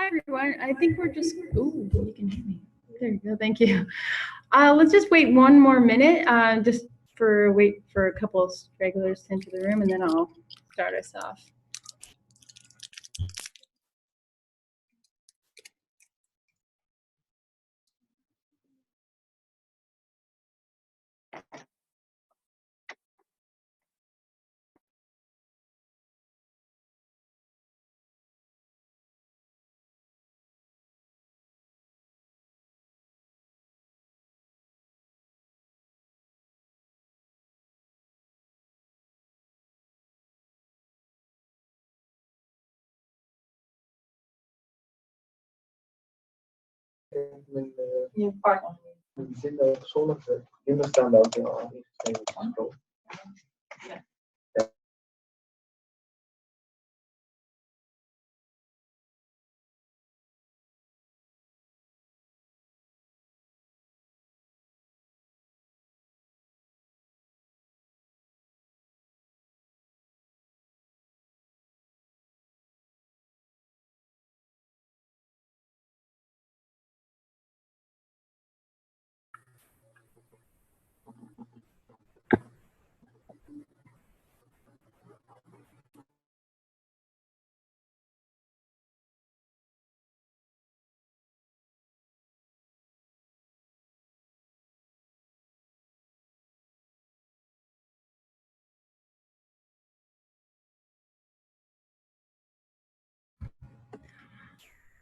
Hi, everyone. I think we're just, oh, you can hear me. There you go. Thank you. Let's just wait one more minute, just wait for a couple of regulars to enter the room, and then I'll start us off. We zitten op zonnige dingen staan daar ook al ingeschreven.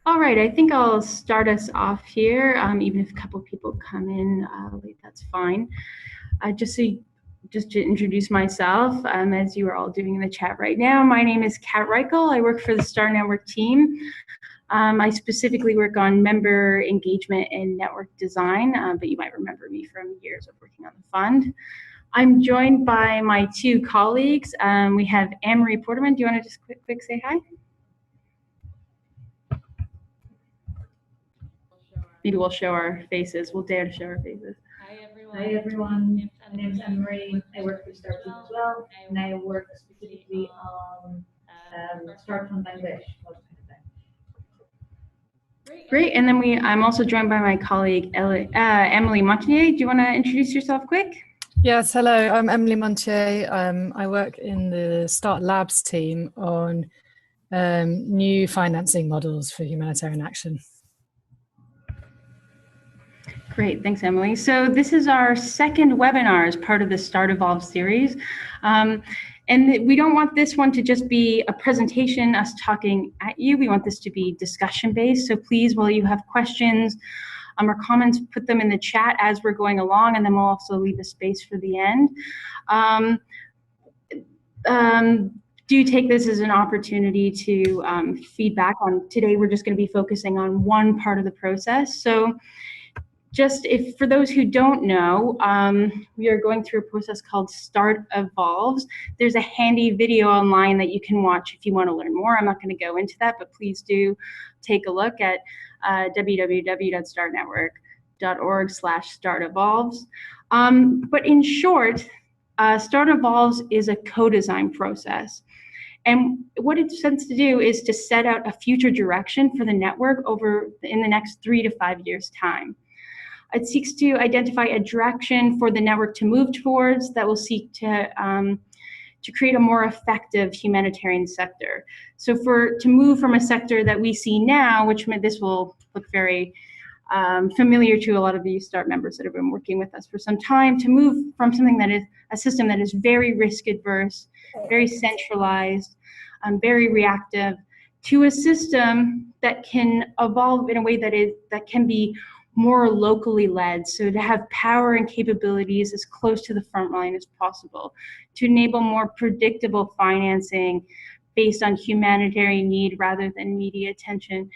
All right, I think I'll start us off here. Even if a couple of people come in late, that's fine. Just to introduce myself, as you are all doing in the chat right now, my name is Kat Reichel. I work for the STAR Network team. I specifically work on member engagement and network design, but you might remember me from years of working on the fund. I'm joined by my two colleagues. We have Annemarie Poorterman. Do you want to just quick say hi? Maybe we'll show our faces. We'll dare to show our faces. Hi everyone. My name is Annemarie. I work for STAR team as well, and I work specifically on STAR from Bangladesh. Great, and then I'm also joined by my colleague Emily Montier. Do you want to introduce yourself quick? Yes, hello, I'm Emily Montier. I work in the START Labs team on new financing models for humanitarian action. Great, thanks, Emily. So this is our second webinar as part of the START Evolve series. And we don't want this one to just be a presentation, us talking at you. We want this to be discussion-based. So please, while you have questions or comments, put them in the chat as we're going along, and then we'll also leave a space for the end. Do take this as an opportunity to feedback on. Today, we're just going to be focusing on one part of the process. So just for those who don't know, we are going through a process called START Evolves. There's a handy video online that you can watch if you want to learn more. I'm not going to go into that, but please do take a look at www.startnetwork.org/startevolves. But in short, START Evolves is a co-design process. And what it tends to do is to set out a future direction for the network in the next 3 to 5 years' time. It seeks to identify a direction for the network to move towards that will seek to create a more effective humanitarian sector. So to move from a sector that we see now, which this will look very familiar to a lot of these START members that have been working with us for some time, to move from something that is a system that is very risk adverse, very centralized, very reactive, to a system that can evolve in a way that can be more locally led, so to have power and capabilities as close to the front line as possible, to enable more predictable financing based on humanitarian need rather than media attention,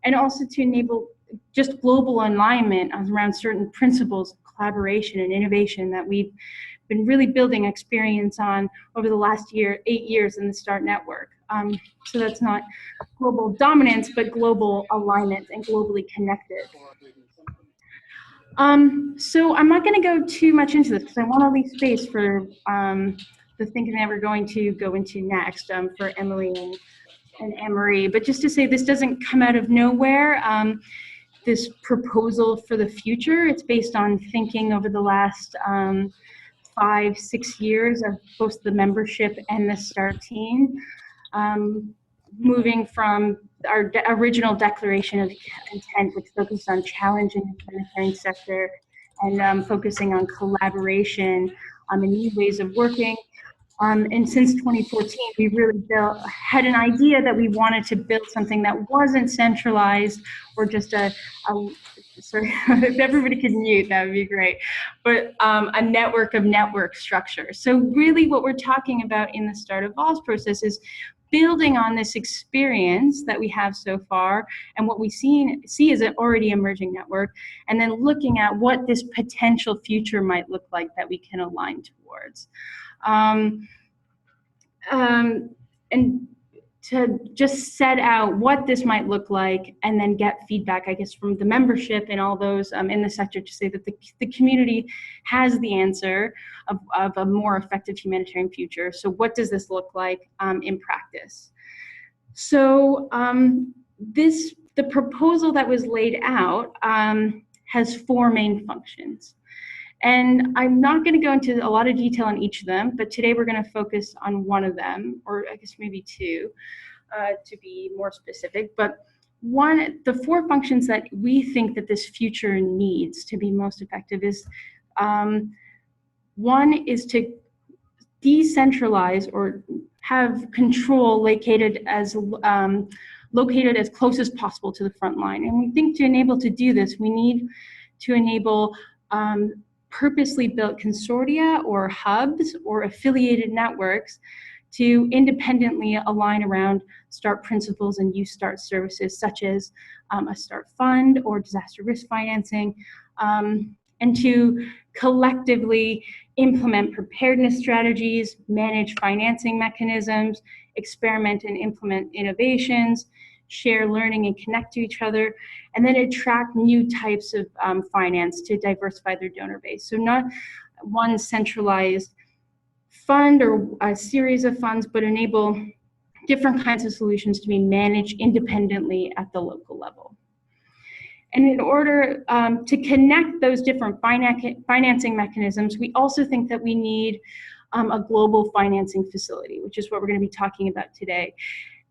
and also to enable just global alignment around certain principles of collaboration and innovation that we've been really building experience on over the last 8 years in the START network. So that's not global dominance, but global alignment and globally connected. So I'm not going to go too much into this because I want to leave space for the thinking that we're going to go into next for Emily and Annemarie, but just to say this doesn't come out of nowhere. This proposal for the future, it's based on thinking over the last 5-6 years of both the membership and the START team, moving from our original declaration of intent, which focused on challenging the humanitarian sector and focusing on collaboration and new ways of working. And since 2014, we really had an idea that we wanted to build something that wasn't centralized or just sorry, if everybody could mute, that would be great, but a network of network structure. So really what we're talking about in the Start Evolves process is building on this experience that we have so far and what we see as an already emerging network, and then looking at what this potential future might look like that we can align towards. And to just set out what this might look like and then get feedback, I guess, from the membership and all those in the sector to say that the community has the answer of a more effective humanitarian future. So what does this look like in practice? So the proposal that was laid out has 4 main functions. And I'm not going to go into a lot of detail on each of them, but today we're going to focus on one of them, or I guess maybe 2, to be more specific. But the 4 functions that we think that this future needs to be most effective is, one is to decentralize or have control located as close as possible to the front line. And we think to enable to do this, we need to enable purposely built consortia or hubs or affiliated networks to independently align around START principles and use START services such as a START fund or disaster risk financing, and to collectively implement preparedness strategies, manage financing mechanisms, experiment and implement innovations, share learning and connect to each other, and then attract new types of finance to diversify their donor base. So not one centralized fund or a series of funds, but enable different kinds of solutions to be managed independently at the local level. And in order to connect those different financing mechanisms, we also think that we need a global financing facility, which is what we're going to be talking about today.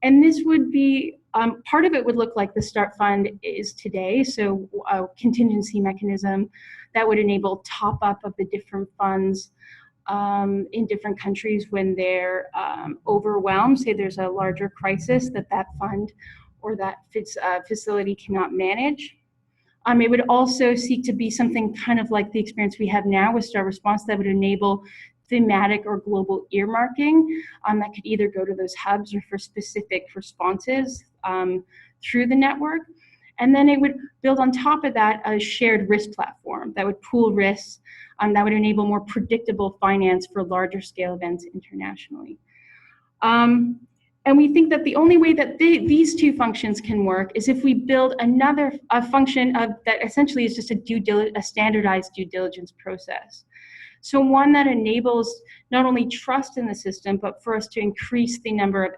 And this would be, part of it would look like the START Fund is today, so a contingency mechanism that would enable top up of the different funds in different countries when they're overwhelmed. Say there's a larger crisis that fund or that facility cannot manage. It would also seek to be something kind of like the experience we have now with START Response that would enable thematic or global earmarking that could either go to those hubs or for specific responses through the network. And then it would build on top of that a shared risk platform that would pool risks, that would enable more predictable finance for larger scale events internationally. And we think that the only way that these 2 functions can work is if we build a function that essentially is just a standardized due diligence process. So one that enables not only trust in the system, but for us to increase the number of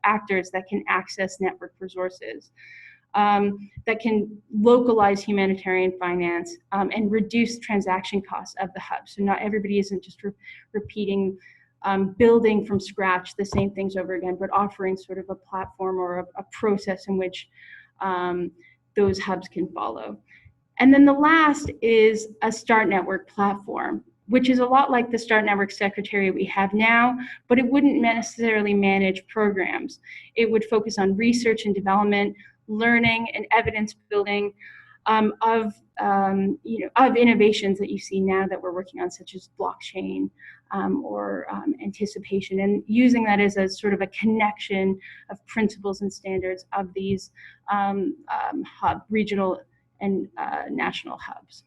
actors that can access network resources, that can localize humanitarian finance and reduce transaction costs of the hub. So not everybody isn't just repeating, building from scratch the same things over again, but offering sort of a platform or a process in which those hubs can follow. And then the last is a START Network platform, which is a lot like the START Network Secretariat we have now, but it wouldn't necessarily manage programs. It would focus on research and development, learning and evidence building of innovations that you see now that we're working on, such as blockchain or anticipation, and using that as a sort of a connection of principles and standards of these regional and national hubs.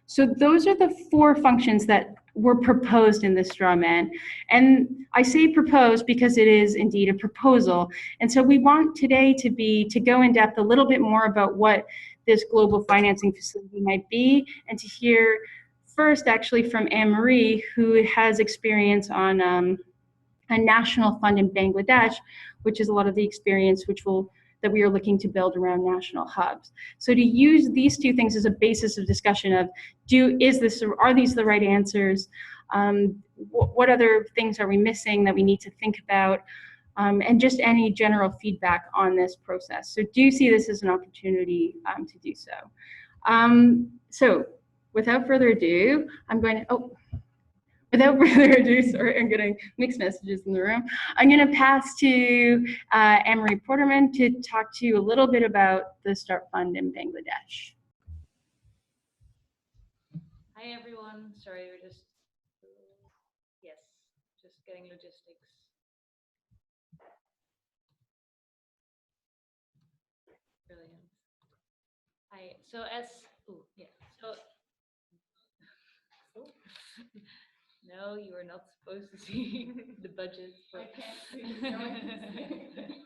So those are the 4 functions that were proposed in this straw man. And I say proposed because it is indeed a proposal. And so we want today to go in depth a little bit more about what this global financing facility might be, and to hear first actually from Annemarie, who has experience on a national fund in Bangladesh, which is a lot of the experience that we are looking to build around national hubs. So to use these two things as a basis of discussion of are these the right answers? What other things are we missing that we need to think about? And just any general feedback on this process. So do see this as an opportunity to do so. So without further ado, sorry, I'm getting mixed messages in the room. I'm going to pass to Annemarie Poorterman to talk to you a little bit about the START Fund in Bangladesh. Hi everyone. Sorry, we're just getting logistics. Brilliant. Hi. So no, you are not supposed to see the budget. I can't see. No, I can't see.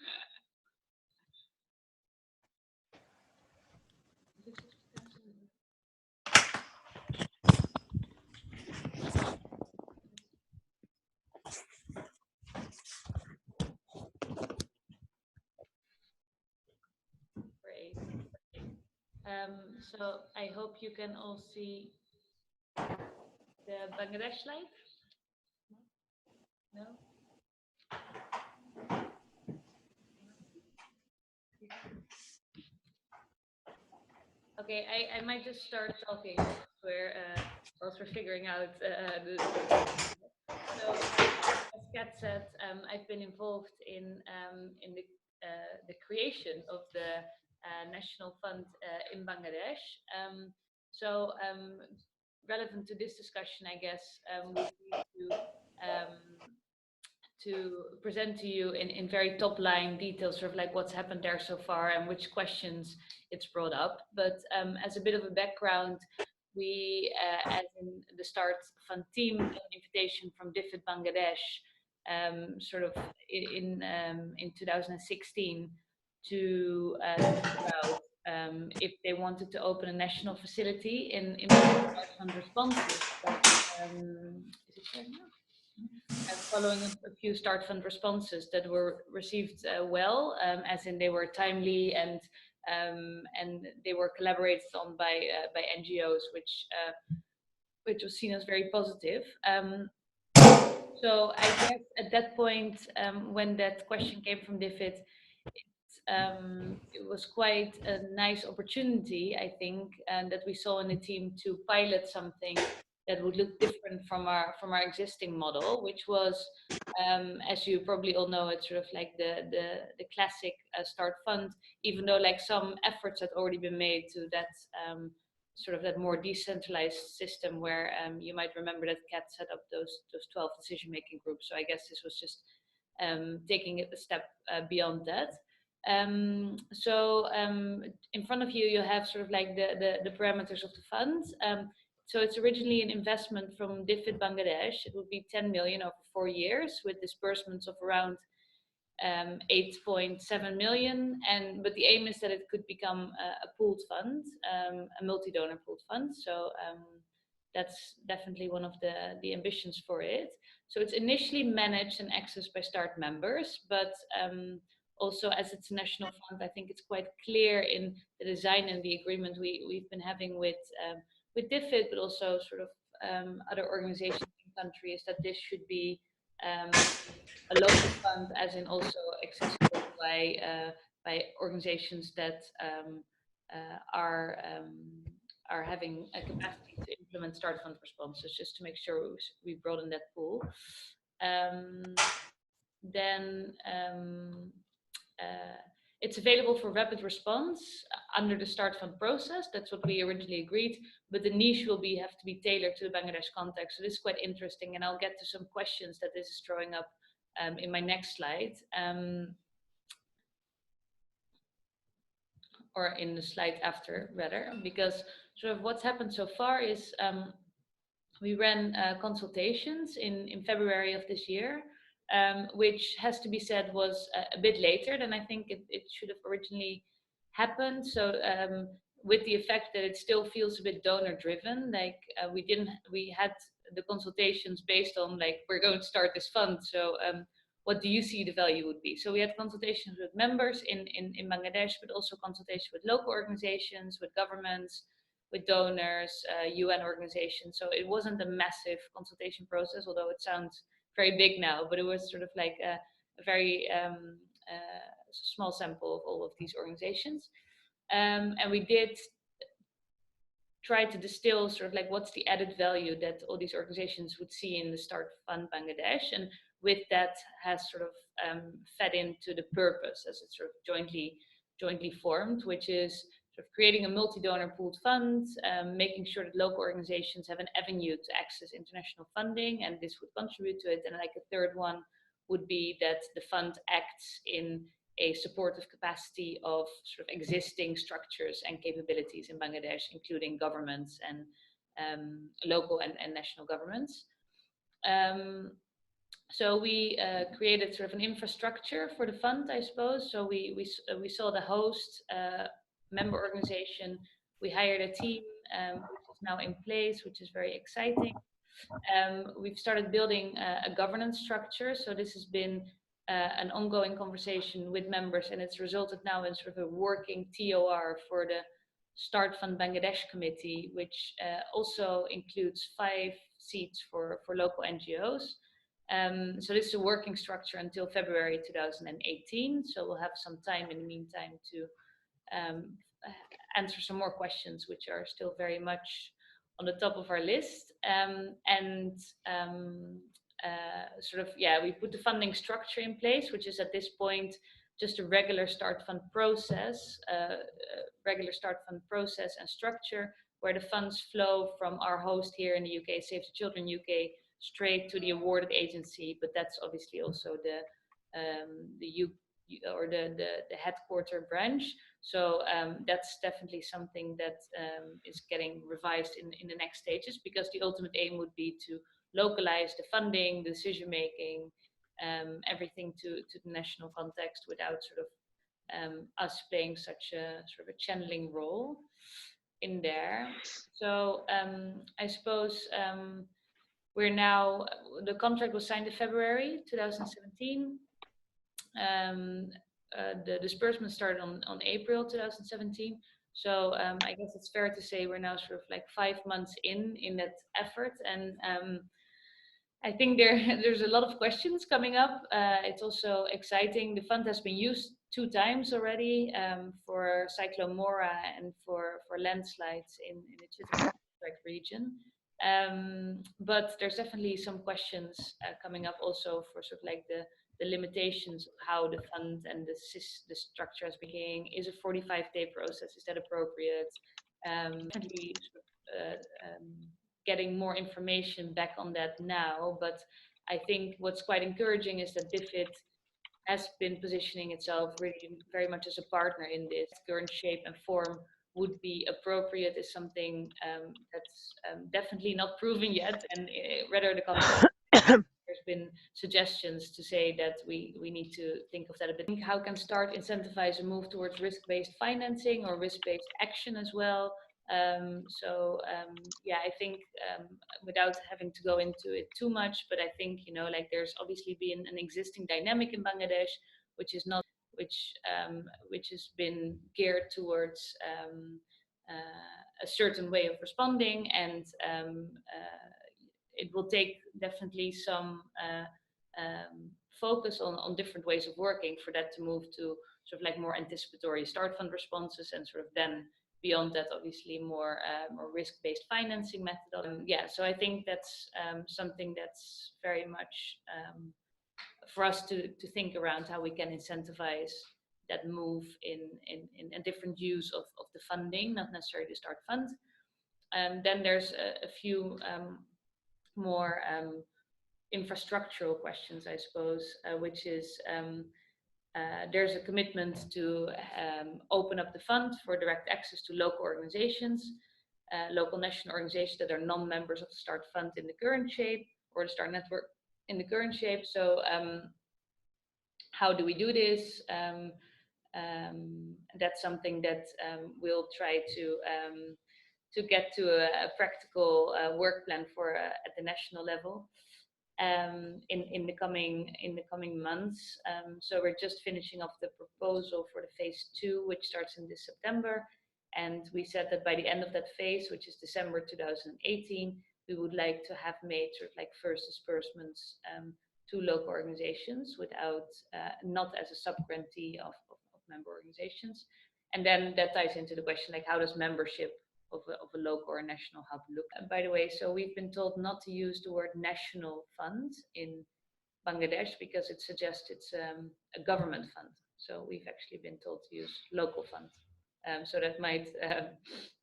Great. So I hope you can all see the Bangladesh slide. No? Okay, I might just start talking whilst we're figuring out So, as Kat said, I've been involved in the creation of the National Fund in Bangladesh. So, relevant to this discussion, I guess, would be to present to you in very top line details, sort of like what's happened there so far and which questions it's brought up. But as a bit of a background, we, as in the START Fund team, got an invitation from DFID Bangladesh, sort of in 2016, to think about if they wanted to open a national facility in START Fund responses. But, is it shared now? Following a few START Fund responses that were received well, as in they were timely and they were collaborated on by NGOs, which was seen as very positive. So I guess at that point, when that question came from DFID, it was quite a nice opportunity, I think, that we saw in the team to pilot something that would look different from our existing model, which was, as you probably all know, it's sort of like the classic START Fund, even though like some efforts had already been made to that sort of that more decentralized system where you might remember that Kat set up those 12 decision-making groups. So I guess this was just taking it a step beyond that. So in front of you, you have sort of like the parameters of the fund. So it's originally an investment from DFID Bangladesh. It would be 10 million over 4 years with disbursements of around 8.7 million. But the aim is that it could become a pooled fund, a multi-donor pooled fund. So that's definitely one of the ambitions for it. So it's initially managed and accessed by START members, but also as it's a national fund, I think it's quite clear in the design and the agreement we've been having with DFID, but also sort of other organizations in country, is that this should be a local fund, as in also accessible by organizations that are having a capacity to implement START Fund responses, just to make sure we broaden that pool. Then it's available for rapid response under the START Fund process. That's what we originally agreed, but the niche will have to be tailored to the Bangladesh context. So this is quite interesting, and I'll get to some questions that this is throwing up in my next slide, or in the slide after, rather, because sort of what's happened so far is we ran consultations in February of this year, which has to be said was a bit later than I think it should have originally happened. So with the effect that it still feels a bit donor driven, like we had the consultations based on like, we're going to start this fund. So what do you see the value would be? So we had consultations with members in Bangladesh, but also consultation with local organizations, with governments, with donors, UN organizations. So it wasn't a massive consultation process, although it sounds very big now, but it was sort of like a very small sample of all of these organizations. And we did try to distill sort of like what's the added value that all these organizations would see in the Start Fund Bangladesh, and with that has sort of fed into the purpose as it's sort of jointly formed, which is sort of creating a multi-donor pooled fund, making sure that local organizations have an avenue to access international funding, and this would contribute to it. And like a third one would be that the fund acts in a supportive capacity of sort of existing structures and capabilities in Bangladesh, including governments and local and national governments. So we created sort of an infrastructure for the fund, I suppose. So we saw the host member organization. We hired a team which is now in place, which is very exciting. We've started building a governance structure. So this has been an ongoing conversation with members, and it's resulted now in sort of a working TOR for the Start Fund Bangladesh Committee, which also includes 5 seats for local NGOs. So this is a working structure until February 2018. So we'll have some time in the meantime to answer some more questions, which are still very much on the top of our list. We put the funding structure in place, which is at this point just a regular Start Fund process, and structure, where the funds flow from our host here in the UK, Save the Children UK, straight to the awarded agency. But that's obviously also the headquarter branch. So that's definitely something that is getting revised in the next stages, because the ultimate aim would be to localize the funding, the decision making, everything to the national context, without sort of us playing such a sort of a channeling role in there. So I suppose we're now, the contract was signed in February 2017. The disbursement started on April 2017. So I guess it's fair to say we're now sort of like 5 months in that effort, and I think there's a lot of questions coming up. It's also exciting. The fund has been used 2 times already, for Cyclone Mora and for landslides in the Chittagong region. But there's definitely some questions coming up also for sort of like the limitations of how the fund and the structure is being. Is a 45-day process, is that appropriate? Definitely getting more information back on that now, but I think what's quite encouraging is that BIFID has been positioning itself really very much as a partner in this. Current shape and form would be appropriate is something that's definitely not proven yet, and rather the contrary. There's been suggestions to say that we need to think of that a bit. How can Start incentivize a move towards risk-based financing or risk-based action as well? I think without having to go into it too much, but I think, you know, like there's obviously been an existing dynamic in Bangladesh, which has been geared towards a certain way of responding, and it will take definitely some focus on different ways of working for that to move to sort of like more anticipatory Start Fund responses, and sort of then beyond that, obviously more risk-based financing methodology. So I think that's something that's very much for us to think around how we can incentivize that move in a different use of the funding, not necessarily the Start Fund. Then there's a few more infrastructural questions, I suppose, which is there's a commitment to open up the fund for direct access to local organizations, local national organizations that are non-members of the Start Fund in the current shape, or the Start Network in the current shape. So how do we do this? That's something that we'll try to get to a practical work plan for at the national level in the coming months. So we're just finishing off the proposal for the phase 2, which starts in this September. And we said that by the end of that phase, which is December 2018, we would like to have made sort of like first disbursements to local organizations without, not as a subgrantee of member organizations. And then that ties into the question, like, how does membership of a local or national hub look? And by the way, so we've been told not to use the word national fund in Bangladesh because it suggests it's a government fund. So we've actually been told to use local fund. So that might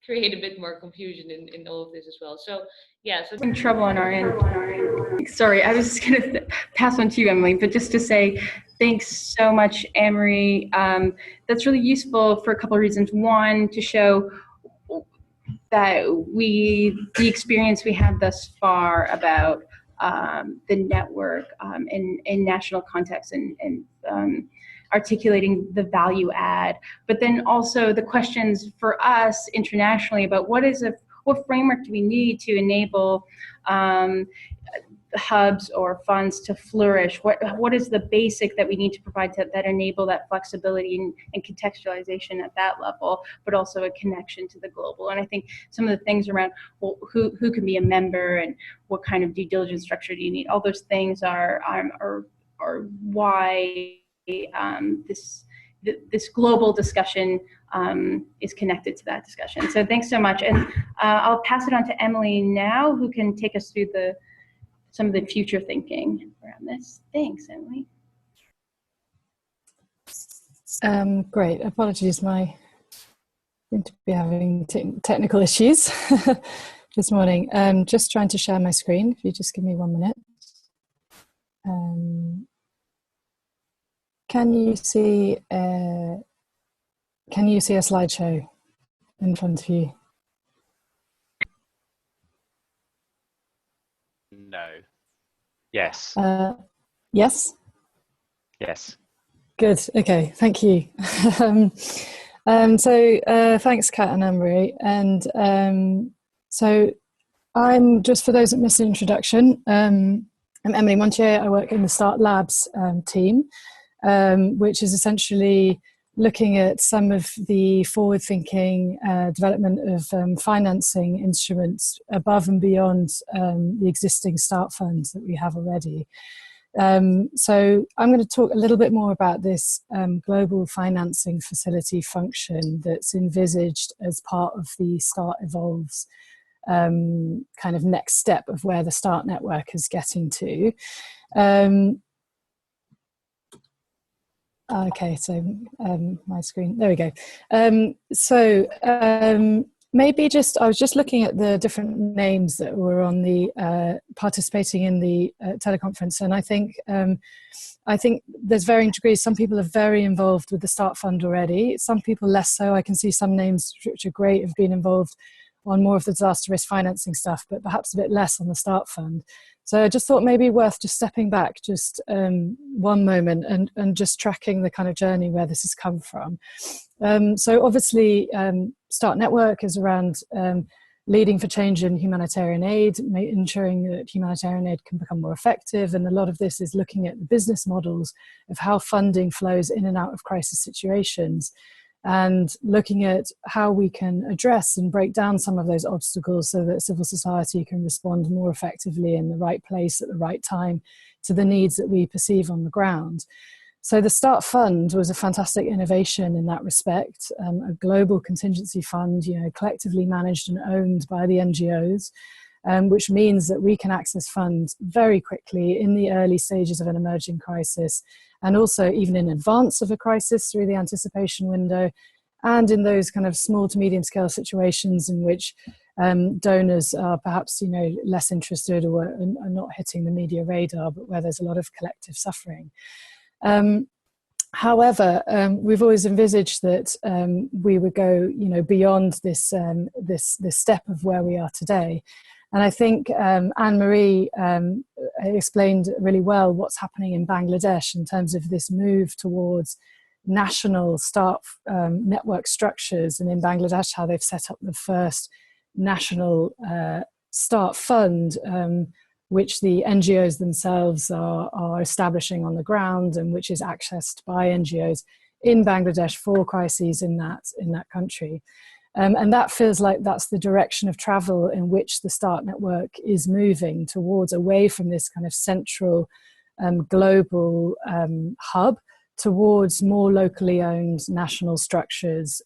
create a bit more confusion in all of this as well. So yeah, so in trouble on our end. Sorry, I was just going to pass on to you, Emily, but just to say thanks so much, Annemarie. That's really useful for a couple of reasons. One, to show that the experience we have thus far about the network in national context and articulating the value add, but then also the questions for us internationally about what framework do we need to enable hubs or funds to flourish? What is the basic that we need to provide that enable that flexibility and contextualization at that level, but also a connection to the global? And I think some of the things around who can be a member and what kind of due diligence structure do you need, all those things are why this global discussion is connected to that discussion. So thanks so much. And I'll pass it on to Emily now, who can take us through some of the future thinking around this. Thanks, Emily. Great. Apologies, I seem to be having technical issues this morning. Just trying to share my screen. If you just give me 1 minute. Can you see a slideshow in front of you? No. Yes. Yes? Yes. Good. Okay. Thank you. Thanks, Kat and Annemarie. And so I'm, just for those that missed the introduction, I'm Emily Montier. I work in the Start Labs team, which is essentially looking at some of the forward-thinking development of financing instruments above and beyond the existing Start funds that we have already. So I'm going to talk a little bit more about this global financing facility function that's envisaged as part of the Start Evolves kind of next step of where the Start network is getting to. Okay, so my screen, there we go. Maybe I was just looking at the different names that were on the participating in the teleconference, and I think there's varying degrees. Some people are very involved with the Start Fund already, some people less so. I can see some names which are great, have been involved on more of the disaster risk financing stuff, but perhaps a bit less on the Start Fund. So I just thought maybe worth just stepping back just 1 moment and just tracking the kind of journey where this has come from. So obviously Start Network is around leading for change in humanitarian aid, ensuring that humanitarian aid can become more effective. And a lot of this is looking at the business models of how funding flows in and out of crisis situations, and looking at how we can address and break down some of those obstacles so that civil society can respond more effectively in the right place at the right time to the needs that we perceive on the ground. So the Start Fund was a fantastic innovation in that respect, a global contingency fund, collectively managed and owned by the NGOs, which means that we can access funds very quickly in the early stages of an emerging crisis, and also even in advance of a crisis through the anticipation window, and in those kind of small to medium scale situations in which donors are perhaps less interested or are not hitting the media radar, but where there's a lot of collective suffering. However, we've always envisaged that we would go beyond this step of where we are today. And I think Annemarie explained really well what's happening in Bangladesh in terms of this move towards national Start network structures, and in Bangladesh how they've set up the first national start fund, which the NGOs themselves are establishing on the ground, and which is accessed by NGOs in Bangladesh for crises in that country. And that feels like that's the direction of travel in which the START network is moving towards, away from this kind of central global hub towards more locally owned national structures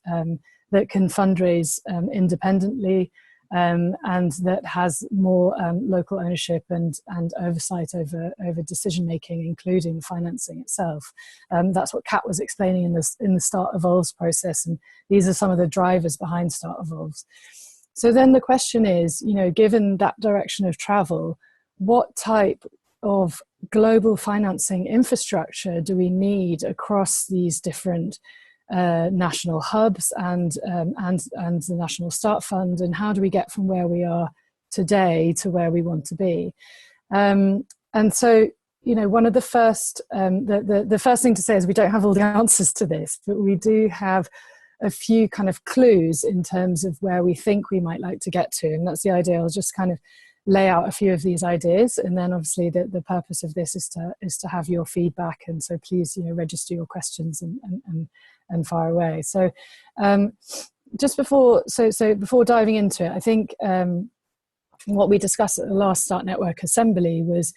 that can fundraise independently, and that has more local ownership and oversight over decision making, including financing itself. That's what Kat was explaining in the Start Evolves process, and these are some of the drivers behind Start Evolves. So then the question is, you know, given that direction of travel, what type of global financing infrastructure do we need across these different national hubs and the National Start Fund, and how do we get from where we are today to where we want to be? And so, you know, one of the first, the first thing to say is we don't have all the answers to this, but we do have a few kind of clues in terms of where we think we might like to get to, and that's the idea. I'll just kind of lay out a few of these ideas, and then obviously the purpose of this is to have your feedback, and so please, you know, register your questions and fire away. So just before diving into it, I think what we discussed at the last Start Network Assembly was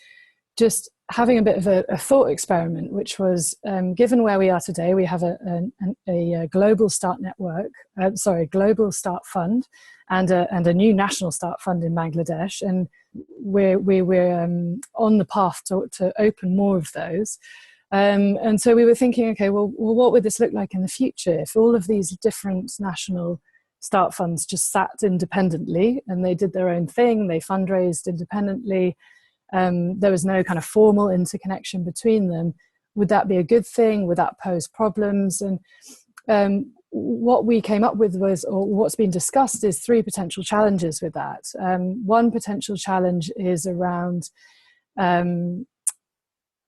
just having a bit of a thought experiment, which was, given where we are today, we have a global Start Network, global Start Fund, and a new National Start Fund in Bangladesh, and we're on the path to open more of those. And so we were thinking, okay, well, what would this look like in the future if all of these different national start funds just sat independently and they did their own thing, they fundraised independently, there was no kind of formal interconnection between them? Would that be a good thing? Would that pose problems? And what we came up with was, or what's been discussed, is three potential challenges with that. One potential challenge is around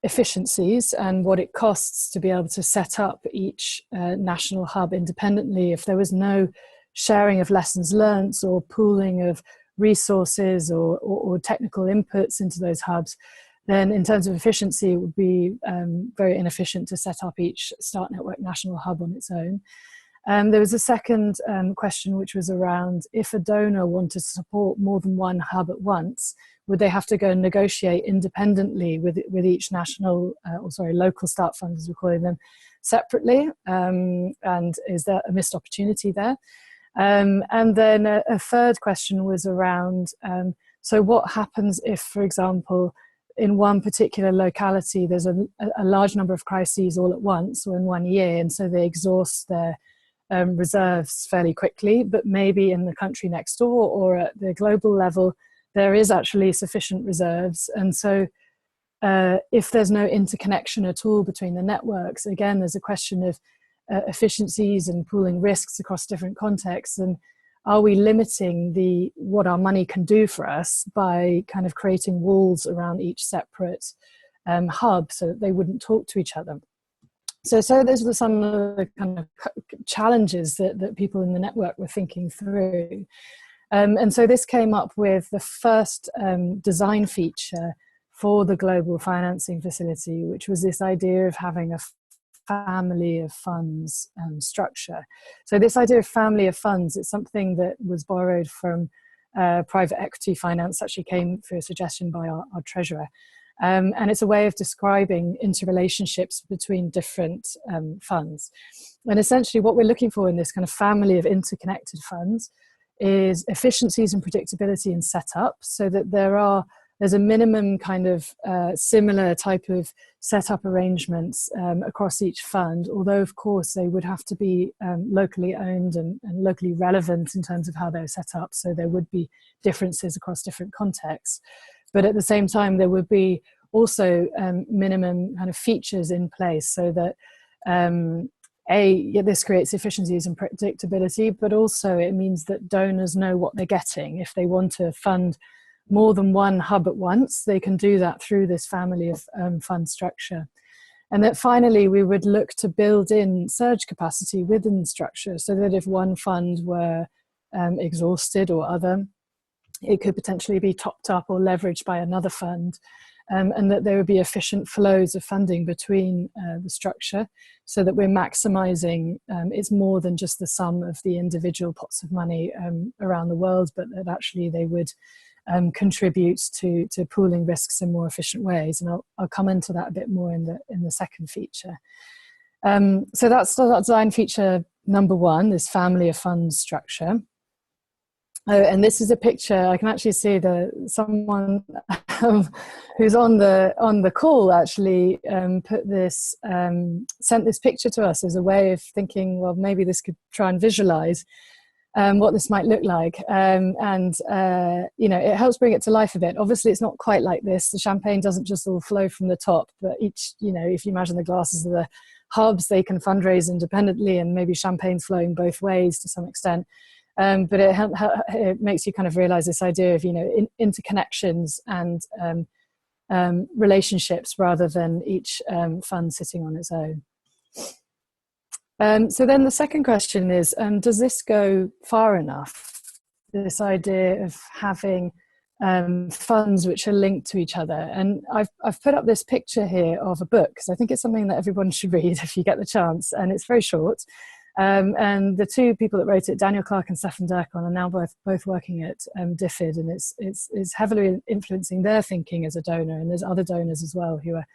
efficiencies and what it costs to be able to set up each national hub independently. If there was no sharing of lessons learned or pooling of resources or technical inputs into those hubs, then in terms of efficiency, it would be very inefficient to set up each Start Network national hub on its own. There was a second question, which was around, if a donor wanted to support more than one hub at once, would they have to go and negotiate independently with each national, local start fund, as we're calling them, separately? And is there a missed opportunity there? And then a third question was around, so what happens if, for example, in one particular locality, there's a large number of crises all at once or in 1 year, and so they exhaust their reserves fairly quickly, but maybe in the country next door or at the global level, there is actually sufficient reserves. And so if there's no interconnection at all between the networks, again, there's a question of efficiencies and pooling risks across different contexts. And are we limiting what our money can do for us by kind of creating walls around each separate hub so that they wouldn't talk to each other? So those were some of the kind of challenges that people in the network were thinking through. And so this came up with the first design feature for the global financing facility, which was this idea of having a family of funds structure. So this idea of family of funds, it's something that was borrowed from private equity finance, actually came through a suggestion by our treasurer. And it's a way of describing interrelationships between different funds. And essentially what we're looking for in this kind of family of interconnected funds is efficiencies and predictability in setup, so that there's a minimum kind of similar type of setup arrangements across each fund, although of course they would have to be locally owned and locally relevant in terms of how they're set up, so there would be differes across different contexts. But at the same time, there would be also minimum kind of features in place, so that this creates efficiencies and predictability, but also it means that donors know what they're getting. If they want to fund more than one hub at once, they can do that through this family of fund structure. And that finally, we would look to build in surge capacity within the structure, so that if one fund were exhausted or other. It could potentially be topped up or leveraged by another fund, and that there would be efficient flows of funding between the structure, so that we're maximizing, it's more than just the sum of the individual pots of money around the world, but that actually they would contribute to pooling risks in more efficient ways. And I'll come into that a bit more in the second feature. So that's design feature number one, this family of funds structure. Oh, and this is a picture. I can actually see someone who's on the call actually sent this picture to us as a way of thinking, well, maybe this could try and visualize what this might look like. It helps bring it to life a bit. Obviously, it's not quite like this. The champagne doesn't just all flow from the top, but each, if you imagine the glasses of the hubs, they can fundraise independently, and maybe champagne's flowing both ways to some extent. But it makes you kind of realize this idea of, interconnections and relationships rather than each fund sitting on its own. So then the second question is, does this go far enough? This idea of having funds which are linked to each other. And I've put up this picture here of a book, because I think it's something that everyone should read if you get the chance, and it's very short. And the two people that wrote it, Daniel Clark and Stefan Durkon, are now both working at DFID, and it's heavily influencing their thinking as a donor, and there's other donors as well who are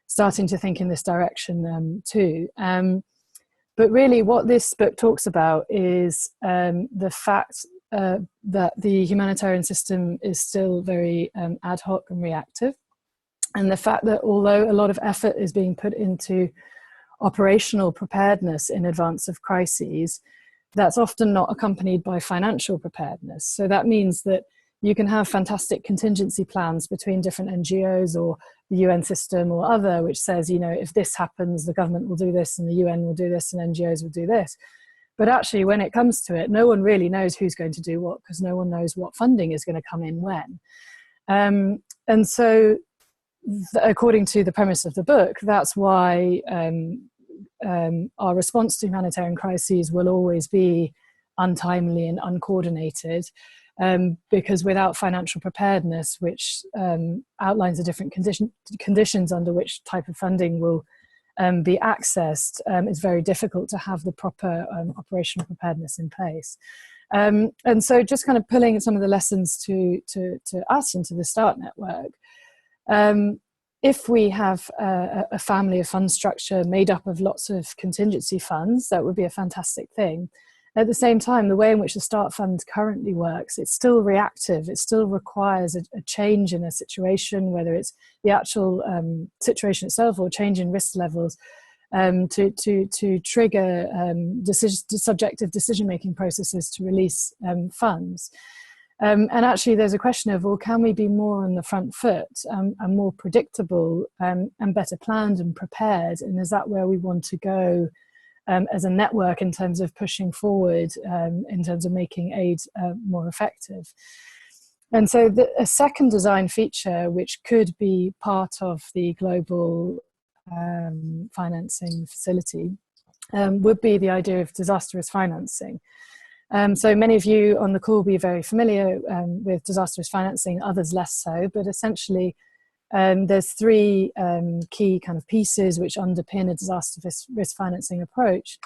starting to think in this direction too. But really what this book talks about is the fact that the humanitarian system is still very ad hoc and reactive, and the fact that although a lot of effort is being put into operational preparedness in advance of crises, that's often not accompanied by financial preparedness. So that means that you can have fantastic contingency plans between different NGOs or the UN system or other, which says, if this happens, the government will do this and the UN will do this and NGOs will do this. But actually, when it comes to it, no one really knows who's going to do what, because no one knows what funding is going to come in when. And so, according to the premise of the book, that's why our response to humanitarian crises will always be untimely and uncoordinated, because without financial preparedness, which outlines the different conditions under which type of funding will be accessed, it's very difficult to have the proper operational preparedness in place. And so just kind of pulling some of the lessons to us and to the START network, if we have a family of fund structure made up of lots of contingency funds, that would be a fantastic thing. At the same time, the way in which the START fund currently works, it's still reactive. It still requires a change in a situation, whether it's the actual situation itself or change in risk levels, to trigger subjective decision-making processes to release funds. And actually, there's a question of, well, can we be more on the front foot and more predictable and better planned and prepared? And is that where we want to go as a network in terms of pushing forward, in terms of making aid more effective? And so a second design feature, which could be part of the global financing facility, would be the idea of disaster risk financing. So many of you on the call will be very familiar with disaster risk financing, others less so, but essentially there's three key kind of pieces which underpin a disaster risk financing approach,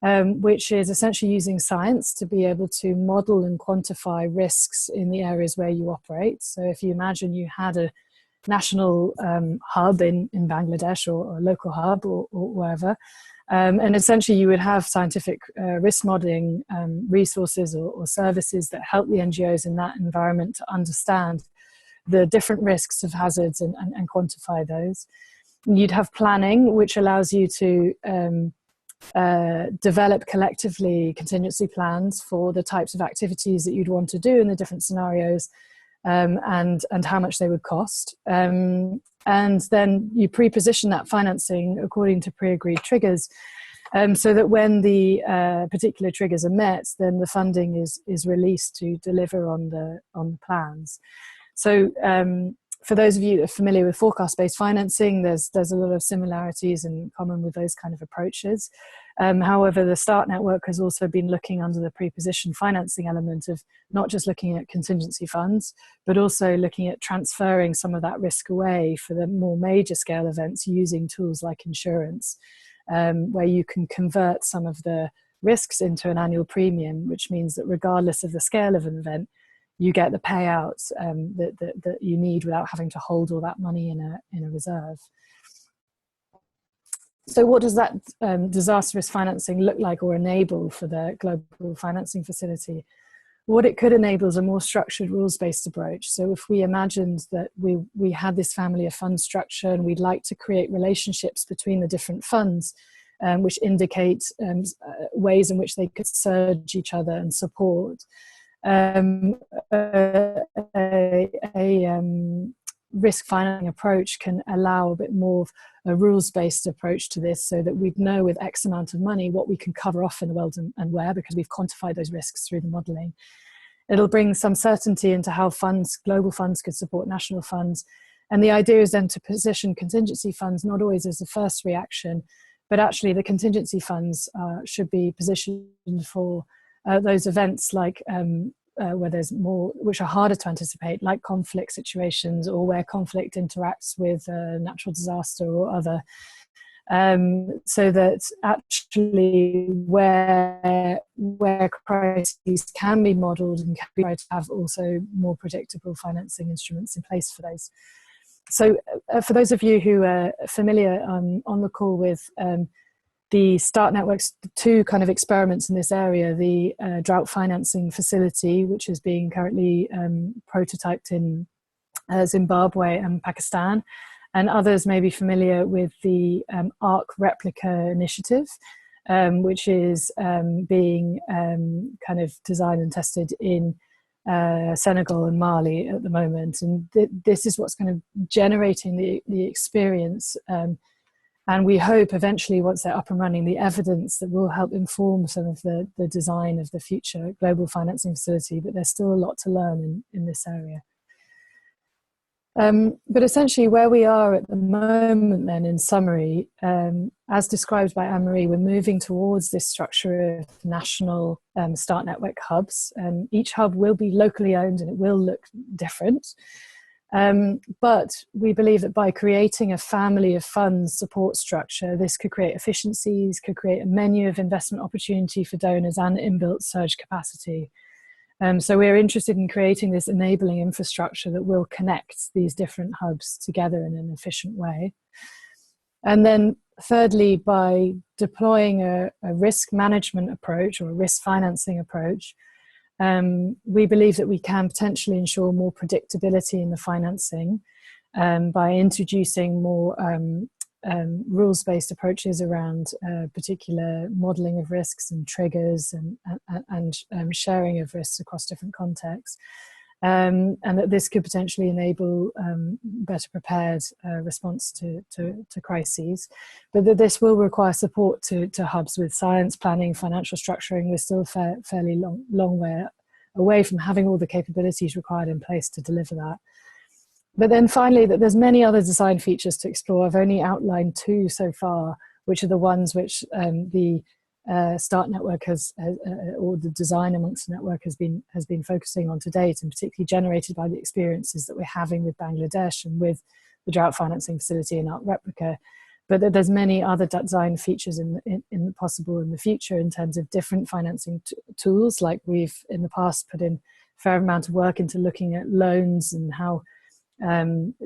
which is essentially using science to be able to model and quantify risks in the areas where you operate. So if you imagine you had a national hub in Bangladesh, or a local hub or wherever, and essentially you would have scientific risk modeling resources or services that help the NGOs in that environment to understand the different risks of hazards and quantify those. And you'd have planning, which allows you to develop collectively contingency plans for the types of activities that you'd want to do in the different scenarios, and how much they would cost. And then you pre-position that financing according to pre-agreed triggers, so that when the particular triggers are met, then the funding is released to deliver on the plans. So For those of you that are familiar with forecast-based financing, there's a lot of similarities in common with those kind of approaches. However, the START network has also been looking under the pre-position financing element of not just looking at contingency funds, but also looking at transferring some of that risk away for the more major scale events using tools like insurance, where you can convert some of the risks into an annual premium, which means that regardless of the scale of an event, you get the payouts that you need without having to hold all that money in a reserve. So what does that disaster risk financing look like or enable for the global financing facility? What it could enable is a more structured rules-based approach. So if we imagined that we had this family of fund structure and we'd like to create relationships between the different funds, which indicate ways in which they could surge each other and support, risk financing approach can allow a bit more of a rules-based approach to this, so that we'd know with X amount of money what we can cover off in the world and where, because we've quantified those risks through the modelling. It'll bring some certainty into how funds, global funds, could support national funds. And the idea is then to position contingency funds not always as the first reaction, but actually the contingency funds should be positioned for those events like where there's more, which are harder to anticipate, like conflict situations, or where conflict interacts with a natural disaster or other, so that actually where crises can be modelled and can be tried to have also more predictable financing instruments in place for those. So for those of you who are familiar on the call with the START network's two kind of experiments in this area, the drought financing facility, which is being currently prototyped in Zimbabwe and Pakistan, and others may be familiar with the ARC replica initiative, which is being kind of designed and tested in Senegal and Mali at the moment. And this is what's kind of generating the experience, and we hope eventually, once they're up and running, the evidence that will help inform some of the design of the future global financing facility. But there's still a lot to learn in this area. But essentially where we are at the moment then, in summary, as described by Annemarie, we're moving towards this structure of national START network hubs. Each hub will be locally owned and it will look different. But we believe that by creating a family of funds support structure, this could create efficiencies, could create a menu of investment opportunity for donors and inbuilt surge capacity. So we're interested in creating this enabling infrastructure that will connect these different hubs together in an efficient way. And then thirdly, by deploying a risk management approach or a risk financing approach, we believe that we can potentially ensure more predictability in the financing by introducing more rules-based approaches around particular modelling of risks and triggers and sharing of risks across different contexts. And that this could potentially enable better prepared response to crises. But that this will require support to hubs with science, planning, financial structuring. We're still fairly long way away from having all the capabilities required in place to deliver that. But then finally, that there's many other design features to explore. I've only outlined two so far, which are the ones which the START network has, or the design amongst the network has been focusing on to date, and particularly generated by the experiences that we're having with Bangladesh and with the drought financing facility and ARC replica. But that there's many other design features possible in the future in terms of different financing tools, like we've in the past put in a fair amount of work into looking at loans and how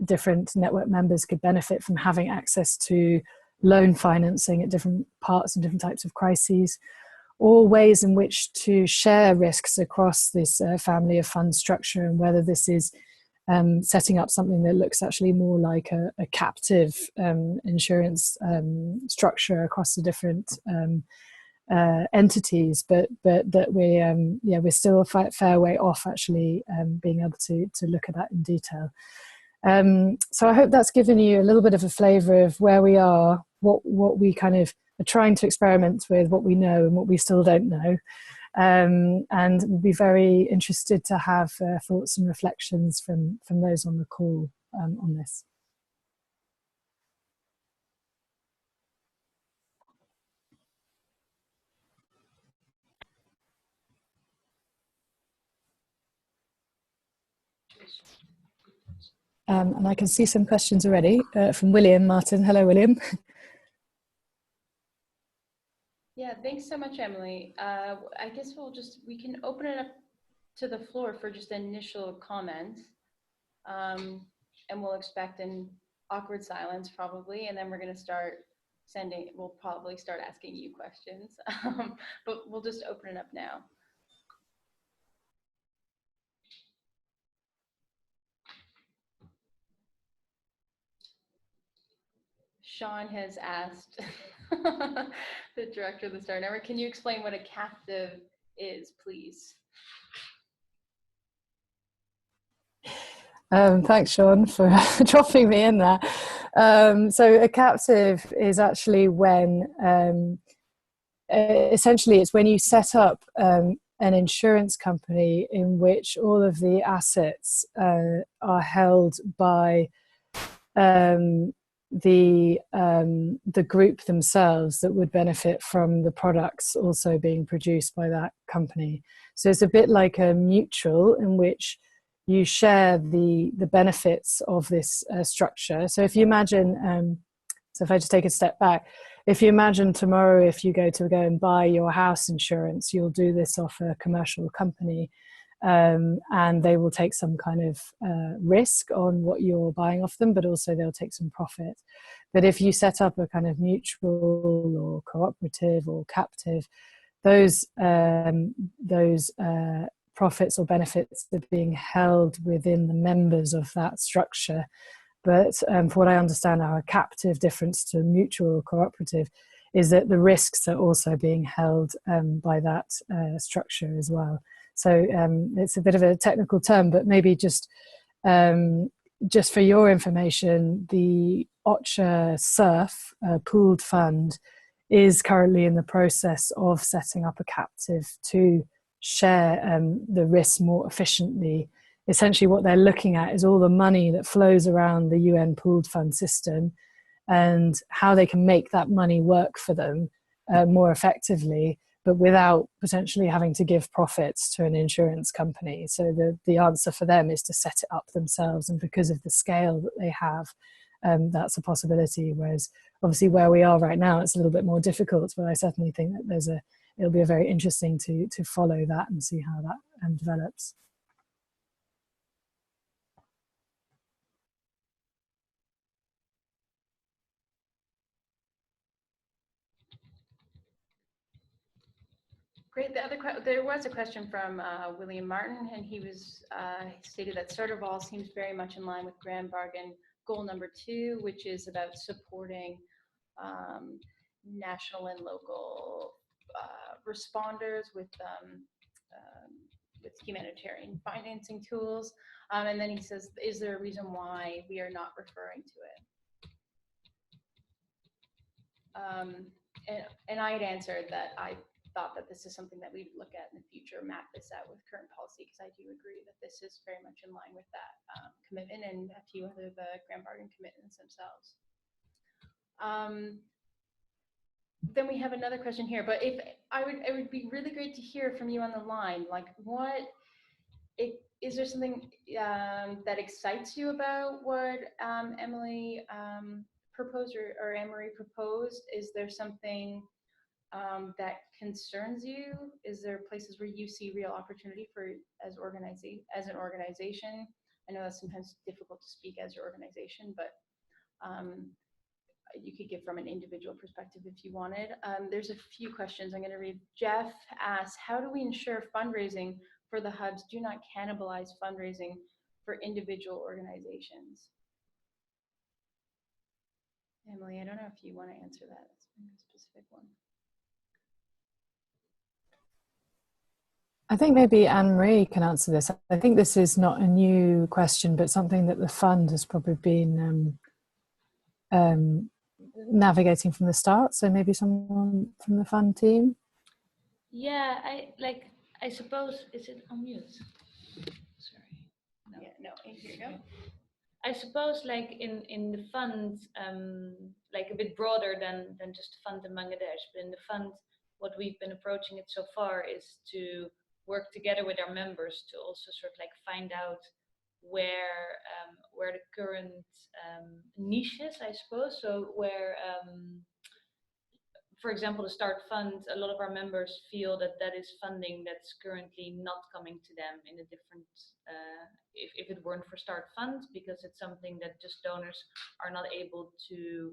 different network members could benefit from having access to loan financing at different parts and different types of crises, or ways in which to share risks across this family of fund structure, and whether this is setting up something that looks actually more like a captive insurance structure across the different entities, but that we're still a fair way off actually being able to look at that in detail. So I hope that's given you a little bit of a flavour of where we are, what we kind of are trying to experiment with, what we know and what we still don't know. And we'll be very interested to have thoughts and reflections from those on the call. on this. And I can see some questions already from William Martin. Hello, William. Yeah, thanks so much, Emily. I guess we can open it up to the floor for just initial comments. And we'll expect an awkward silence probably, and then we're going to we'll probably start asking you questions, but we'll just open it up now. Shawn has asked the director of the Star Network, can you explain what a captive is, please? Thanks, Shawn, for dropping me in there. So a captive is actually when, essentially it's when you set up an insurance company in which all of the assets are held by the group themselves that would benefit from the products also being produced by that company. So it's a bit like a mutual in which you share the benefits of this structure. So if you imagine, so if I just take a step back, if you imagine tomorrow, if you go and buy your house insurance, you'll do this off a commercial company, and they will take some kind of risk on what you're buying off them, but also they'll take some profit. But if you set up a kind of mutual or cooperative or captive, those profits or benefits are being held within the members of that structure. But for what I understand, our captive difference to mutual or cooperative is that the risks are also being held by that structure as well. So it's a bit of a technical term, but maybe just for your information, the OCHA SURF pooled fund is currently in the process of setting up a captive to share the risks more efficiently. Essentially what they're looking at is all the money that flows around the UN pooled fund system and how they can make that money work for them more effectively, but without potentially having to give profits to an insurance company. So the answer for them is to set it up themselves, and because of the scale that they have, that's a possibility. Whereas obviously where we are right now, it's a little bit more difficult, but I certainly think that it'll be very interesting to follow that and see how that develops. Great. There was a question from William Martin, and he stated that Soderval seems very much in line with Grand Bargain goal number 2, which is about supporting national and local responders with humanitarian financing tools. And then he says, is there a reason why we are not referring to it? And I had answered that I thought that this is something that we would look at in the future, map this out with current policy, because I do agree that this is very much in line with that commitment and a few other the Grand Bargain commitments themselves. Then we have another question here, but it would be really great to hear from you on the line. Like, is there something that excites you about what Emily proposed or Annemarie proposed? Is there something that concerns you? Is there places where you see real opportunity as an organization? I know that's sometimes difficult to speak as your organization, but you could give from an individual perspective if you wanted. There's a few questions I'm going to read. Jeff asks, how do we ensure fundraising for the hubs do not cannibalize fundraising for individual organizations? Emily, I don't know if you want to answer that. That's a specific one. I think maybe Annemarie can answer this. I think this is not a new question, but something that the fund has probably been navigating from the start. So maybe someone from the fund team. Yeah, I suppose, is it on mute? Sorry. No. Yeah, no, here you go. I suppose like in the fund, like a bit broader than just the fund in Bangladesh, but in the fund, what we've been approaching it so far is to work together with our members to also sort of like find out where the current niches, I suppose, so where for example, the Start Fund, a lot of our members feel that that is funding that's currently not coming to them in a different, if it weren't for Start Fund, because it's something that just donors are not able to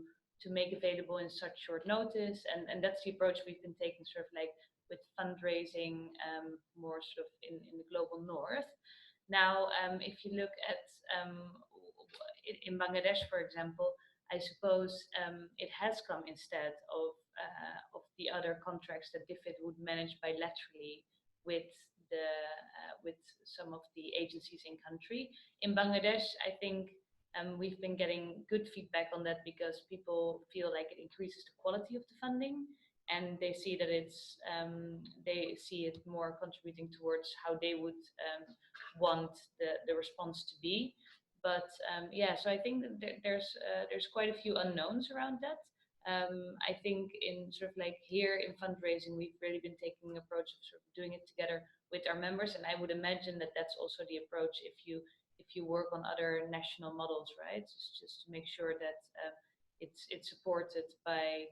make available in such short notice. And that's the approach we've been taking sort of like with fundraising more sort of in the global north. Now, if you look at in Bangladesh, for example, I suppose it has come instead of the other contracts that DFID would manage bilaterally with with some of the agencies in country. In Bangladesh, I think we've been getting good feedback on that because people feel like it increases the quality of the funding, and they see that they see it more contributing towards how they would want the response to be. But yeah, so I think that there's quite a few unknowns around that. I think in sort of like here in fundraising, we've really been taking an approach of sort of doing it together with our members, and I would imagine that that's also the approach if you work on other national models, right? Just to make sure that it's supported by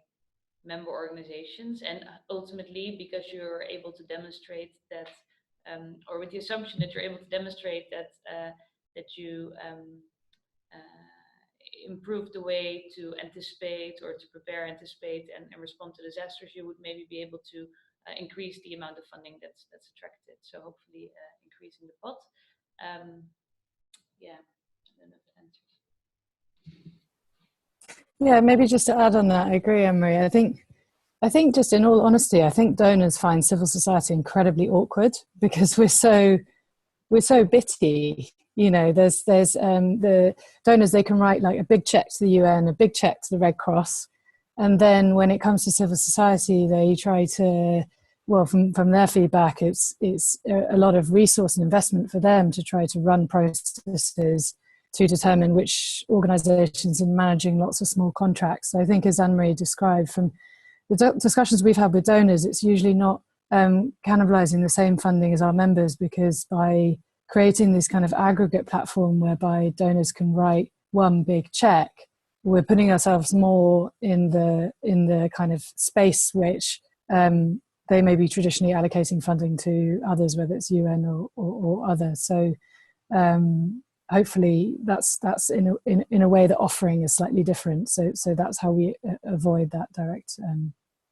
member organizations, and ultimately because you're able to demonstrate that, or with the assumption that you're able to demonstrate that that you improve the way to anticipate or to prepare, anticipate, and respond to disasters, you would maybe be able to increase the amount of funding that's attracted. So hopefully increasing the pot. Yeah, I don't know if that answers. Yeah, maybe just to add on that, I agree, Annemarie. I think just in all honesty, I think donors find civil society incredibly awkward because we're so bitty. You know, there's the donors, they can write like a big check to the UN, a big check to the Red Cross, and then when it comes to civil society, they try to, well, from their feedback, it's a lot of resource and investment for them to try to run processes to determine which organizations are managing lots of small contracts. So I think, as Annemarie described, from the discussions we've had with donors, it's usually not cannibalizing the same funding as our members, because by creating this kind of aggregate platform whereby donors can write one big check, we're putting ourselves more in the kind of space which they may be traditionally allocating funding to others, whether it's UN or other. So hopefully that's in a way the offering is slightly different. So that's how we avoid that direct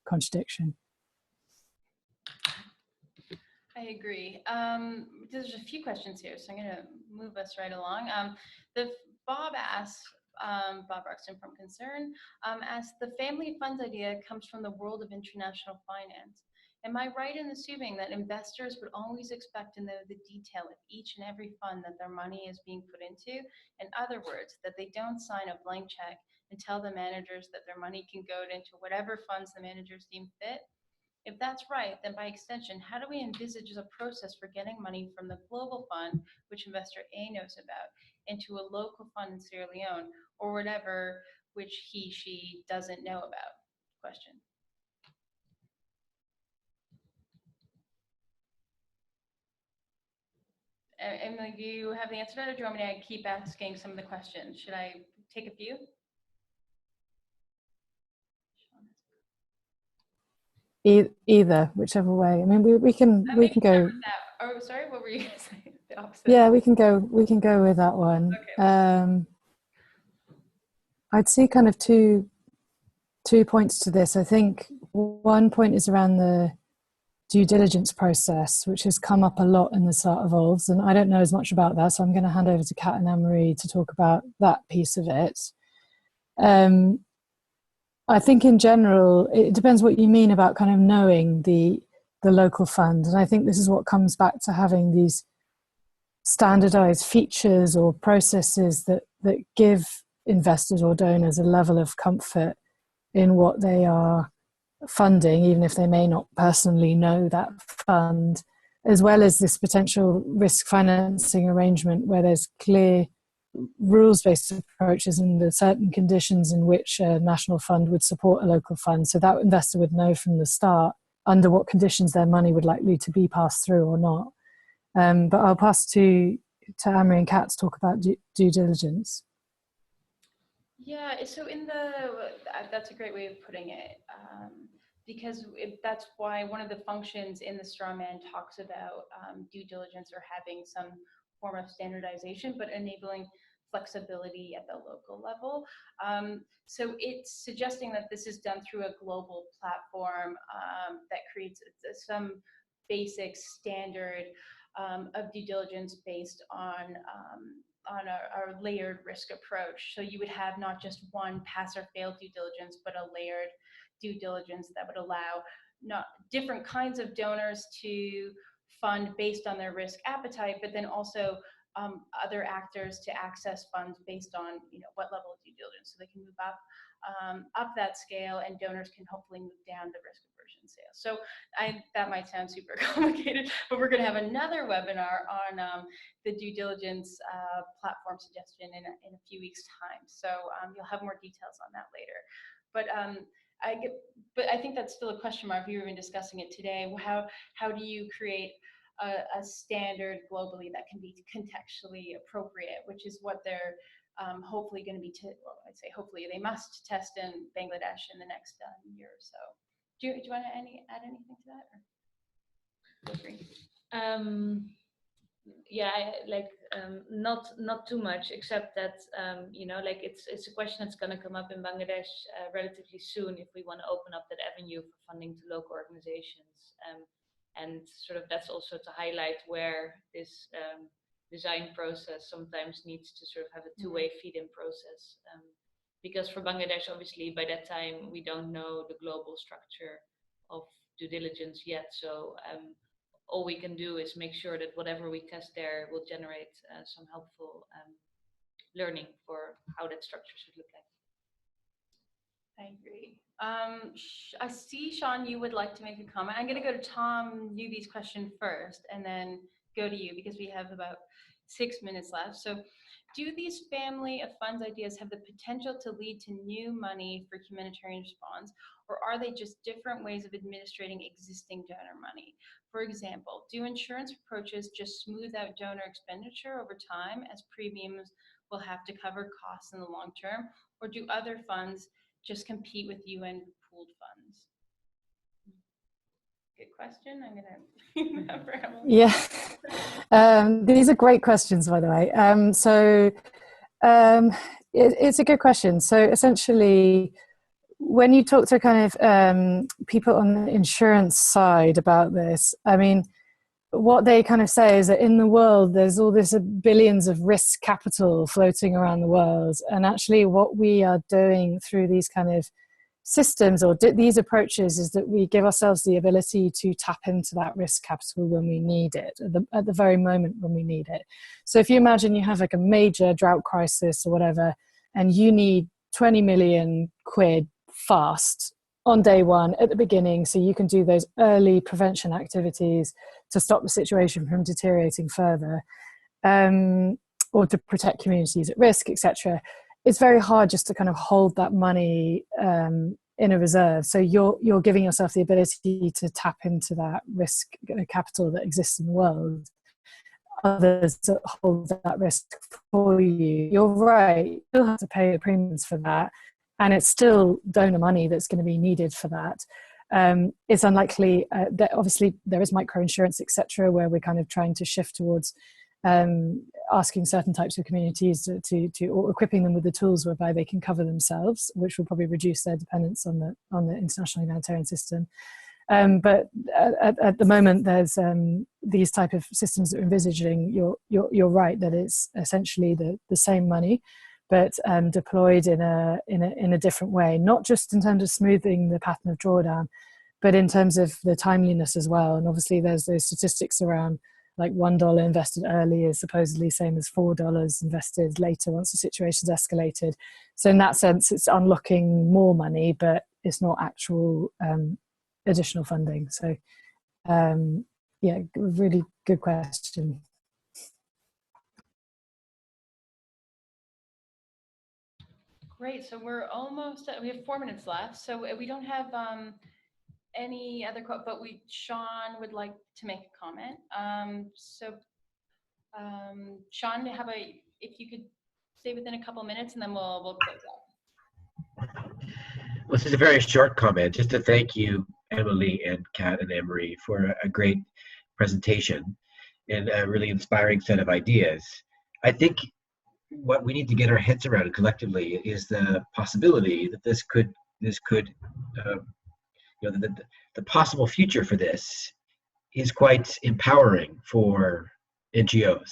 contradiction. I agree. There's a few questions here, so I'm going to move us right along. Bob asks, Bob Roxton from Concern, asks, the family funds idea comes from the world of international finance. Am I right in assuming that investors would always expect to know the detail of each and every fund that their money is being put into? In other words, that they don't sign a blank check and tell the managers that their money can go into whatever funds the managers deem fit? If that's right, then by extension, how do we envisage a process for getting money from the global fund, which investor A knows about, into a local fund in Sierra Leone, or whatever, which she doesn't know about? Question. Emily, do you have the answer to that, or do you want me to keep asking some of the questions? Should I take a few? Either, whichever way. I mean, we can go. Oh, sorry, what were you saying? The opposite. Yeah, we can go with that one. Okay. I'd see kind of two points to this. I think one point is around the due diligence process, which has come up a lot in the Start Evolves, and I don't know as much about that, so I'm going to hand over to Kat and Annemarie to talk about that piece of it. I think in general, it depends what you mean about kind of knowing the local fund, and I think this is what comes back to having these standardized features or processes that give investors or donors a level of comfort in what they are funding, even if they may not personally know that fund, as well as this potential risk financing arrangement where there's clear rules-based approaches and the certain conditions in which a national fund would support a local fund. So that investor would know from the start under what conditions their money would likely to be passed through or not. But I'll pass to Annemarie and Kat to talk about due diligence. Yeah, so that's a great way of putting it, because that's why one of the functions in the strawman talks about due diligence or having some form of standardization, but enabling flexibility at the local level. So it's suggesting that this is done through a global platform that creates some basic standard of due diligence based on our layered risk approach. So you would have not just one pass or fail due diligence, but a layered due diligence that would allow not different kinds of donors to fund based on their risk appetite, but then also other actors to access funds based on what level of due diligence, so they can move up that scale, and donors can hopefully move down the risk aversion scale. So that might sound super complicated, but we're going to have another webinar on the due diligence platform suggestion in a few weeks' time. So you'll have more details on that later. But I think that's still a question mark. We were even discussing it today. How do you create a standard globally that can be contextually appropriate, which is what they're hopefully going to be, well, I'd say hopefully they must test in Bangladesh in the next year or so. Do you want to add anything to that? Or? Feel free. Yeah, not too much, except that it's a question that's going to come up in Bangladesh relatively soon if we want to open up that avenue for funding to local organizations, and sort of that's also to highlight where this design process sometimes needs to sort of have a two-way feed-in process, because for Bangladesh, obviously by that time we don't know the global structure of due diligence yet, so all we can do is make sure that whatever we test there will generate some helpful learning for how that structure should look like. I agree. I see, Shawn, you would like to make a comment. I'm going to go to Tom Newby's question first and then go to you because we have about 6 minutes left. So do these family of funds ideas have the potential to lead to new money for humanitarian response, or are they just different ways of administrating existing donor money? For example, do insurance approaches just smooth out donor expenditure over time as premiums will have to cover costs in the long term, or do other funds just compete with UN pooled funds? Good question. I'm going to for Emily. Yeah, these are great questions, by the way. It's a good question. So essentially, when you talk to kind of people on the insurance side about this, I mean, what they kind of say is that in the world, there's all this billions of risk capital floating around the world. And actually what we are doing through these kind of systems or these approaches is that we give ourselves the ability to tap into that risk capital when we need it, at the very moment when we need it. So if you imagine you have like a major drought crisis or whatever, and you need 20 million quid fast on day one at the beginning, so you can do those early prevention activities to stop the situation from deteriorating further, or to protect communities at risk, etc. It's very hard just to kind of hold that money in a reserve. So you're giving yourself the ability to tap into that risk capital that exists in the world. Others that hold that risk for you. You're right, you still have to pay the premiums for that, and it's still donor money that's going to be needed for that. It's unlikely that obviously there is microinsurance, etc., where we're kind of trying to shift towards asking certain types of communities to or equipping them with the tools whereby they can cover themselves, which will probably reduce their dependence on the international humanitarian system. But at the moment, there's these type of systems that we're envisaging. You're right that it's essentially the same money, but deployed in a different way, not just in terms of smoothing the pattern of drawdown, but in terms of the timeliness as well. And obviously, there's those statistics around like $1 invested early is supposedly same as $4 invested later once the situation's escalated. So in that sense, it's unlocking more money, but it's not actual additional funding. So yeah, really good question. Great. So we're almost, we have 4 minutes left. So we don't have any other quote, but Shawn would like to make a comment. Shawn, if you could stay within a couple minutes, and then we'll close out. Well, this is a very short comment, just to thank you, Emily and Kat and Annemarie, for a great presentation and a really inspiring set of ideas. I think what we need to get our heads around collectively is the possibility that this could, the possible future for this is quite empowering for NGOs.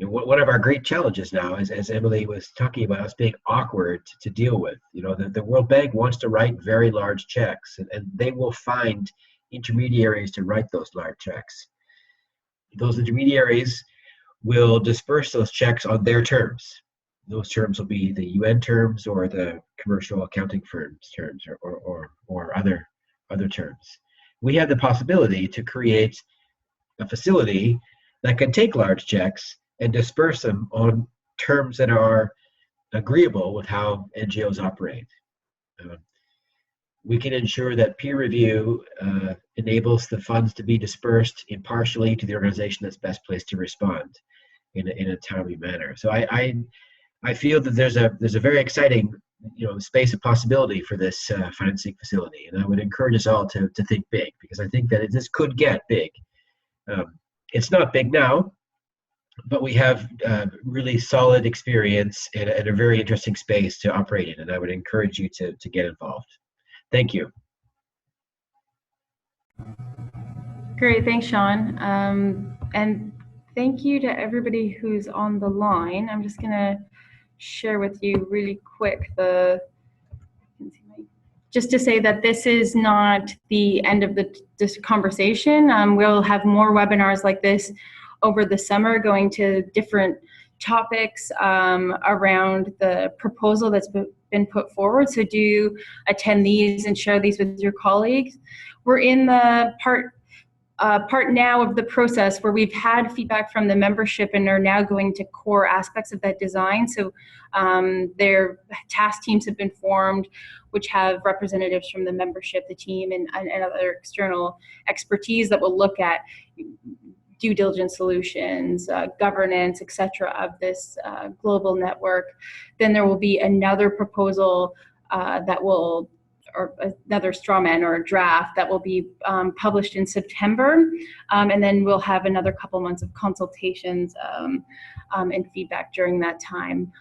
One of our great challenges now is, as Emily was talking about, us being awkward to deal with. The World Bank wants to write very large checks, and they will find intermediaries to write those large checks. Those intermediaries will disperse those checks on their terms. Those terms will be the UN terms or the commercial accounting firms terms or other terms. We have the possibility to create a facility that can take large checks and disperse them on terms that are agreeable with how NGOs operate. We can ensure that peer review enables the funds to be dispersed impartially to the organization that's best placed to respond in a timely manner. So I feel that there's a very exciting space of possibility for this financing facility, and I would encourage us all to think big, because I think that this could get big. It's not big now, but we have really solid experience and a very interesting space to operate in, and I would encourage you to get involved. Thank you. Great, thanks, Shawn. And thank you to everybody who's on the line. I'm just gonna share with you really quick just to say that this is not the end of this conversation. We'll have more webinars like this over the summer, going to different topics around the proposal that's been put forward. So do attend these and share these with your colleagues. We're in the part now of the process where we've had feedback from the membership and are now going to core aspects of that design. So their task teams have been formed, which have representatives from the membership, the team, and other external expertise that will look at due diligence solutions, governance, et cetera, of this global network. Then there will be another proposal or another straw man or a draft that will be published in September. And then we'll have another couple months of consultations and feedback during that time.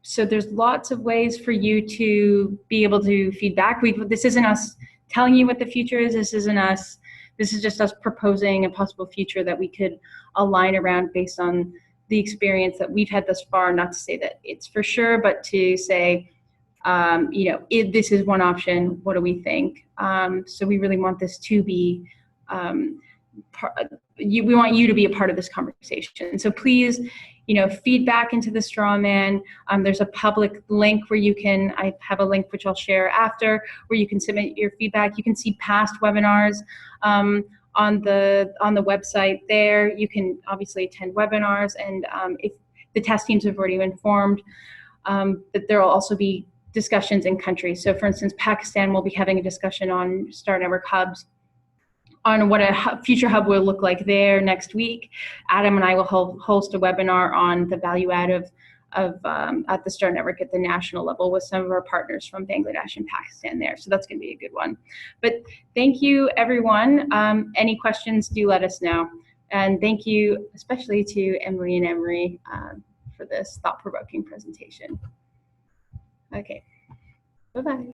So there's lots of ways for you to be able to feedback. This isn't us telling you what the future is. This is just us proposing a possible future that we could align around based on the experience that we've had thus far. Not to say that it's for sure, but to say, if this is one option, what do we think? So we really want this to be, we want you to be a part of this conversation. So please, feedback into the straw man. There's a public link where I have a link which I'll share after, where you can submit your feedback. You can see past webinars on the website there. You can obviously attend webinars, and if the task teams have already informed that there will also be discussions in countries. So for instance, Pakistan will be having a discussion on Star Network hubs, on what a future hub will look like there next week. Adam and I will host a webinar on the value add of at the Star Network at the national level with some of our partners from Bangladesh and Pakistan there. So that's gonna be a good one. But thank you, everyone. Any questions, do let us know. And thank you especially to Annemarie and Annemarie for this thought-provoking presentation. Okay, bye-bye.